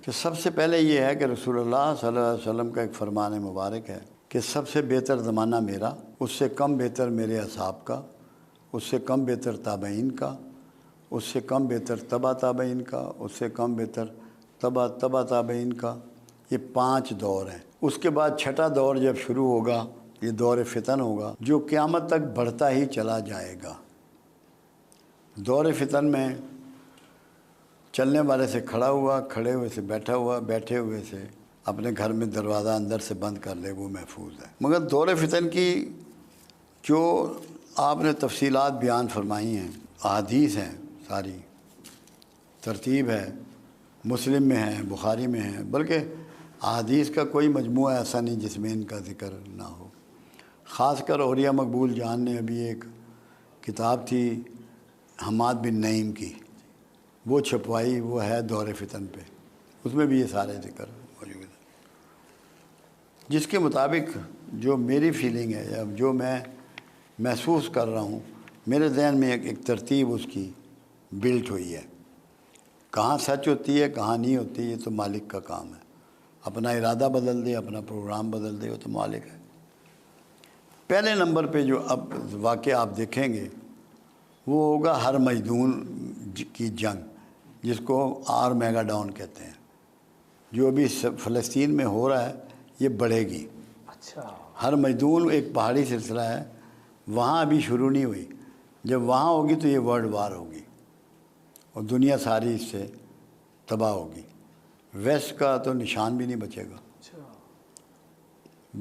کہ سب سے پہلے یہ ہے کہ رسول اللہ صلی اللہ علیہ وسلم کا ایک فرمان مبارک ہے کہ سب سے بہتر زمانہ میرا، اس سے کم بہتر میرے اصحاب کا، اس سے کم بہتر تابعین کا، اس سے کم بہتر تبع تابعین کا، اس سے کم بہتر تبع تابعین کا۔ یہ 5 دور ہیں۔ اس کے بعد چھٹا دور جب شروع ہوگا، یہ دور فتن ہوگا، جو قیامت تک بڑھتا ہی چلا جائے گا۔ دور فتن میں چلنے والے سے کھڑا ہوا، کھڑے ہوئے سے بیٹھا ہوا، بیٹھے ہوئے سے اپنے گھر میں دروازہ اندر سے بند کر لے، وہ محفوظ ہے۔ مگر دور فتن کی جو آپ نے تفصیلات بیان فرمائی ہیں، احادیث ہیں، ساری ترتیب ہے، مسلم میں ہے، بخاری میں ہے، بلکہ احادیث کا کوئی مجموعہ ایسا نہیں جس میں ان کا ذکر نہ ہو۔ خاص کر اولیاء مقبول جان نے ابھی ایک کتاب تھی حماد بن نعیم کی، وہ چھپوائی، وہ ہے دور فتن پہ، اس میں بھی یہ سارے ذکر موجود ہیں۔ جس کے مطابق جو میری فیلنگ ہے یا جو میں محسوس کر رہا ہوں، میرے ذہن میں ایک ترتیب اس کی بلٹ ہوئی ہے۔ کہاں سچ ہوتی ہے کہاں نہیں ہوتی، یہ تو مالک کا کام ہے۔ اپنا ارادہ بدل دے، اپنا پروگرام بدل دے، وہ تو مالک ہے۔ پہلے نمبر پہ جو اب واقعہ آپ دیکھیں گے وہ ہوگا ہر مجدون کی جنگ، جس کو میگا ڈاؤن کہتے ہیں، جو ابھی فلسطین میں ہو رہا ہے، یہ بڑھے گی۔ اچھا، ہر مجدون ایک پہاڑی سلسلہ ہے، وہاں ابھی شروع نہیں ہوئی۔ جب وہاں ہوگی تو یہ ورلڈ وار ہوگی اور دنیا ساری اس سے تباہ ہوگی۔ ویسٹ کا تو نشان بھی نہیں بچے گا،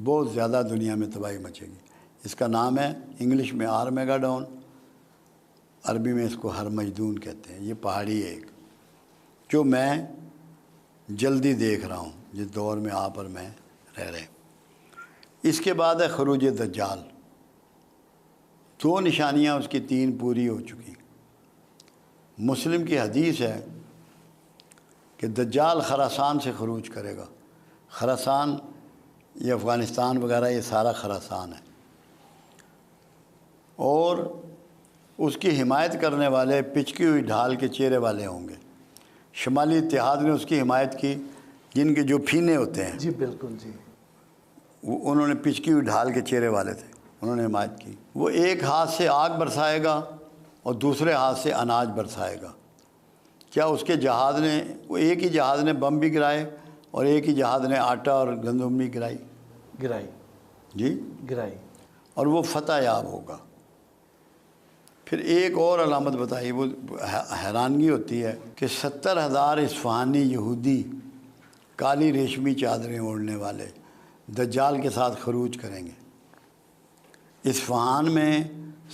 بہت زیادہ دنیا میں تباہی مچے گی۔ اس کا نام ہے انگلش میں میگا ڈاؤن، عربی میں اس کو ہر مجدون کہتے ہیں۔ یہ پہاڑی ایک جو میں جلدی دیکھ رہا ہوں، جس دور میں آپ اور میں رہ رہے ہیں۔ اس کے بعد ہے خروج دجال۔ 2 نشانیاں اس کی 3 پوری ہو چکی۔ مسلم کی حدیث ہے کہ دجال خراسان سے خروج کرے گا۔ خراسان یہ افغانستان وغیرہ، یہ سارا خراسان ہے، اور اس کی حمایت کرنے والے پچکی ہوئی ڈھال کے چہرے والے ہوں گے۔ شمالی اتحاد نے اس کی حمایت کی، جن کے جو پھینے ہوتے ہیں، جی بالکل جی، انہوں نے پچکی ہوئی ڈھال کے چہرے والے تھے، انہوں نے حمایت کی۔ وہ ایک ہاتھ سے آگ برسائے گا اور دوسرے ہاتھ سے اناج برسائے گا۔ کیا اس کے جہاز نے، وہ ایک ہی جہاز نے بم بھی گرائے اور ایک ہی جہاز نے آٹا اور گندم بھی گرائی جی گرائی، اور وہ فتح یاب ہوگا۔ پھر ایک اور علامت بتائی، وہ حیرانگی ہوتی ہے کہ 70,000 اصفہانی یہودی کالی ریشمی چادریں اوڑھنے والے دجال کے ساتھ خروج کریں گے۔ اصفہان میں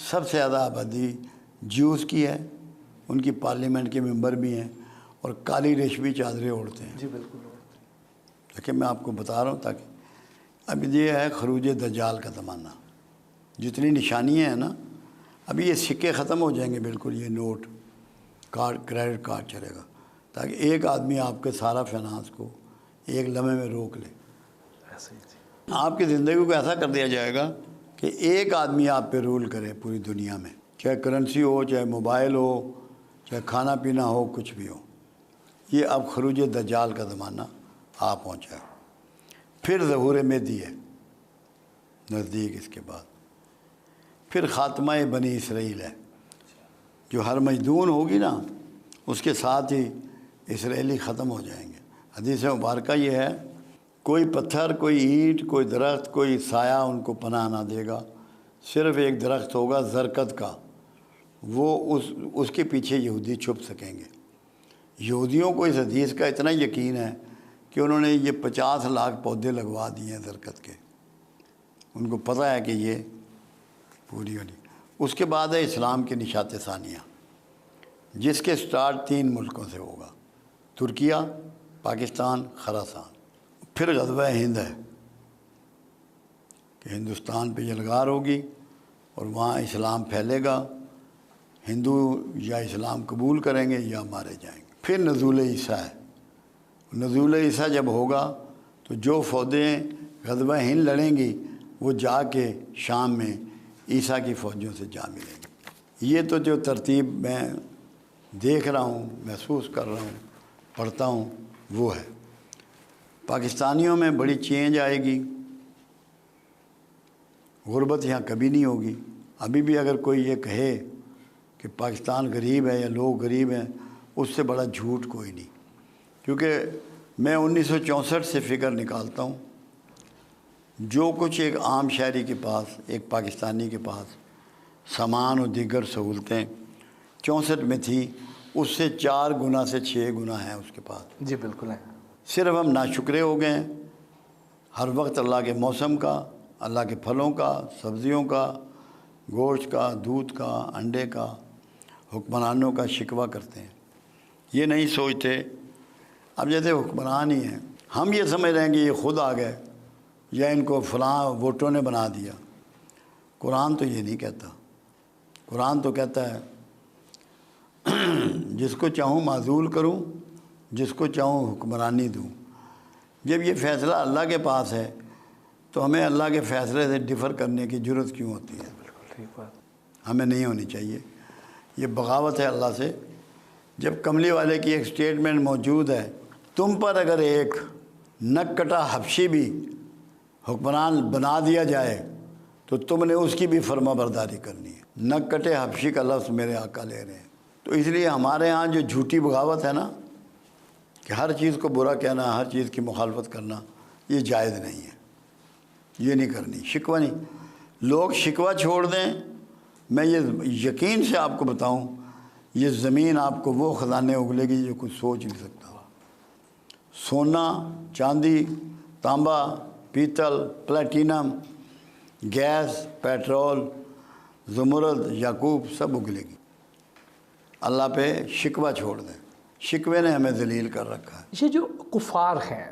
سب سے زیادہ آبادی جیوز کی ہے، ان کی پارلیمنٹ کے ممبر بھی ہیں اور کالی ریشمی چادریں اوڑھتے ہیں۔ جی بالکل، دیکھیں میں آپ کو بتا رہا ہوں تاکہ اب یہ ہے خروج دجال کا زمانہ۔ جتنی نشانیاں ہیں نا، ابھی یہ سکے ختم ہو جائیں گے بالکل، یہ نوٹ کارڈ، کریڈٹ کارڈ چلے گا، تاکہ ایک آدمی آپ کے سارا فائنانس کو ایک لمحے میں روک لے۔ ایسے ہی جی، آپ کی زندگی کو ایسا کر دیا جائے گا کہ ایک آدمی آپ پہ رول کرے پوری دنیا میں، چاہے کرنسی ہو، چاہے موبائل ہو، چاہے کھانا پینا ہو، کچھ بھی ہو۔ یہ اب خروج دجال کا زمانہ آ پہنچا ہے۔ پھر ظہور مہدی ہے نزدیک، اس کے بعد پھر خاتمہ بنی اسرائیل ہے، جو ہر مجدون ہوگی نا، اس کے ساتھ ہی اسرائیلی ختم ہو جائیں گے۔ حدیث مبارکہ یہ ہے، کوئی پتھر، کوئی اینٹ، کوئی درخت، کوئی سایہ ان کو پناہ نہ دے گا۔ صرف ایک درخت ہوگا زرکت کا، وہ اس کے پیچھے یہودی چھپ سکیں گے۔ یہودیوں کو اس حدیث کا اتنا یقین ہے کہ انہوں نے یہ 50 لاکھ پودے لگوا دیے ہیں زرکت کے، ان کو پتہ ہے کہ یہ پوری ہونی۔ اس کے بعد ہے اسلام کے نشات ثانیہ، جس کے سٹارٹ 3 ملکوں سے ہوگا، ترکیہ، پاکستان، خراسان۔ پھر غزوہ ہند ہے کہ ہندوستان پہ یلغار ہوگی اور وہاں اسلام پھیلے گا، ہندو یا اسلام قبول کریں گے یا مارے جائیں گے۔ پھر نزول عیسیٰ ہے۔ نزول عیسیٰ جب ہوگا تو جو فوجیں غزوہ ہند لڑیں گی وہ جا کے شام میں عیسیٰ کی فوجوں سے جا ملیں گی۔ یہ تو جو ترتیب میں دیکھ رہا ہوں، محسوس کر رہا ہوں، پڑھتا ہوں، وہ ہے۔ پاکستانیوں میں بڑی چینج آئے گی، غربت یہاں کبھی نہیں ہوگی۔ ابھی بھی اگر کوئی یہ کہے کہ پاکستان غریب ہے یا لوگ غریب ہیں، اس سے بڑا جھوٹ کوئی نہیں، کیونکہ میں 1964 سے فگر نکالتا ہوں، جو کچھ ایک عام شہری کے پاس، ایک پاکستانی کے پاس سامان اور دیگر سہولتیں 64 میں تھی، اس سے 4 گنا سے 6 گنا ہیں اس کے پاس۔ جی بالکل ہے۔ صرف ہم ناشکرے ہو گئے ہیں، ہر وقت اللہ کے موسم کا، اللہ کے پھلوں کا، سبزیوں کا، گوشت کا، دودھ کا، انڈے کا، حکمرانوں کا شکوہ کرتے ہیں۔ یہ نہیں سوچتے، اب جیسے حکمران ہی ہیں، ہم یہ سمجھ رہے ہیں کہ یہ خود آ گئے یا ان کو فلاں ووٹوں نے بنا دیا۔ قرآن تو یہ نہیں کہتا، قرآن تو کہتا ہے جس کو چاہوں معزول کروں، جس کو چاہوں حکمرانی دوں۔ جب یہ فیصلہ اللہ کے پاس ہے تو ہمیں اللہ کے فیصلے سے ڈفر کرنے کی ضرورت کیوں ہوتی ہے؟ بالکل ٹھیک بات۔ ہمیں نہیں ہونی چاہیے، یہ بغاوت ہے اللہ سے۔ جب کملی والے کی ایک سٹیٹمنٹ موجود ہے، تم پر اگر ایک نک کٹا حبشی بھی حکمران بنا دیا جائے تو تم نے اس کی بھی فرما برداری کرنی ہے۔ نک کٹے حبشی کا لفظ میرے آقا لے رہے ہیں۔ تو اس لیے ہمارے ہاں جو جھوٹی بغاوت ہے نا، کہ ہر چیز کو برا کہنا، ہر چیز کی مخالفت کرنا، یہ جائز نہیں ہے، یہ نہیں کرنی۔ شکوہ نہیں، لوگ شکوہ چھوڑ دیں۔ میں یہ یقین سے آپ کو بتاؤں، یہ زمین آپ کو وہ خزانے اگلے گی جو کچھ سوچ نہیں سکتا۔ سونا، چاندی، تانبا، پیتل، پلیٹینم، گیس، پیٹرول، زمرد، یاقوت، سب اگلے گی۔ اللہ پہ شکوہ چھوڑ دیں، شکوے نے ہمیں ذلیل کر رکھا ہے۔ یہ جو کفار ہیں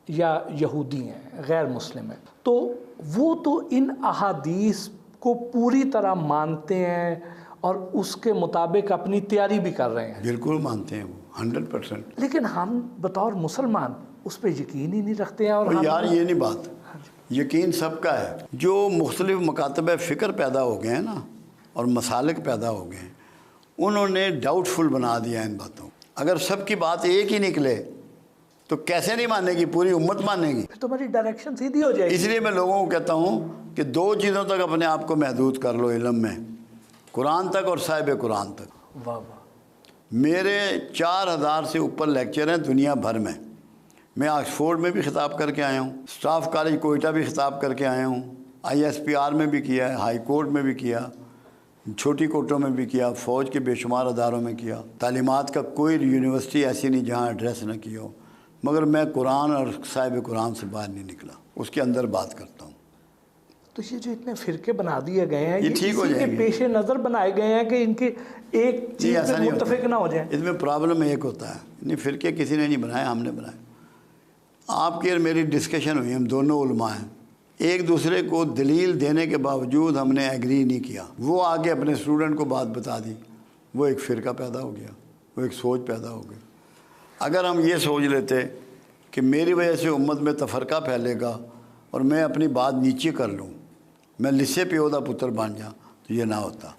یا یہودی ہیں، غیر مسلم ہیں، تو وہ تو ان احادیث کو پوری طرح مانتے ہیں اور اس کے مطابق اپنی تیاری بھی کر رہے ہیں۔ بالکل مانتے ہیں وہ 100%۔ لیکن ہم بطور مسلمان اس پہ یقین ہی نہیں رکھتے ہیں۔ اور یار یہ نہیں بات، یقین سب کا ہے۔ جو مختلف مکاتب فکر پیدا ہو گئے ہیں نا، اور مسالک پیدا ہو گئے ہیں، انہوں نے ڈاؤٹ فل بنا دیا ان باتوں کو۔ اگر سب کی بات ایک ہی نکلے تو کیسے نہیں مانے گی؟ پوری امت مانے گی۔ پھر تمہاری ڈائریکشن سیدھی ہو جائے گی۔ اس لیے میں لوگوں کو کہتا ہوں کہ 2 چیزوں تک اپنے آپ کو محدود کر لو علم میں، قرآن تک اور صاحب قرآن تک۔ واہ واہ۔ میرے 4000 سے اوپر لیکچر ہیں دنیا بھر میں۔ میں آکسفورڈ میں بھی خطاب کر کے آیا ہوں، اسٹاف کالج کوئٹہ بھی خطاب کر کے آیا ہوں، ISPR میں بھی کیا ہے، ہائی کورٹ میں بھی کیا، چھوٹی کورٹوں میں بھی کیا، فوج کے بے شمار اداروں میں کیا۔ تعلیمات کا کوئی یونیورسٹی ایسی نہیں جہاں ایڈریس نہ کیا ہو، مگر میں قرآن اور صاحب قرآن سے باہر نہیں نکلا، اس کے اندر بات کرتا ہوں۔ تو یہ جو اتنے فرقے بنا دیے گئے ہیں، یہ یہ ٹھیک ہو اسی جائیں کے گے۔ پیش نظر بنائے گئے ہیں کہ ان کے ایک چیز ایسا پہ نہیں ہوتا۔ متفق نہ ہو جائیں۔ اس میں پرابلم ایک ہوتا ہے، نہیں فرقے کسی نے نہیں بنائے، ہم نے بنائے۔ آپ کی اور میری ڈسکشن ہوئی، ہم دونوں علماء ہیں، ایک دوسرے کو دلیل دینے کے باوجود ہم نے ایگری نہیں کیا۔ وہ آگے اپنے اسٹوڈنٹ کو بات بتا دی، وہ ایک فرقہ پیدا ہو گیا، وہ ایک سوچ پیدا ہو گئی۔ اگر ہم یہ سوچ لیتے کہ میری وجہ سے امت میں تفرقہ پھیلے گا اور میں اپنی بات نیچے کر لوں، میں لسے پیودہ پتر بن جاؤں، تو یہ نہ ہوتا۔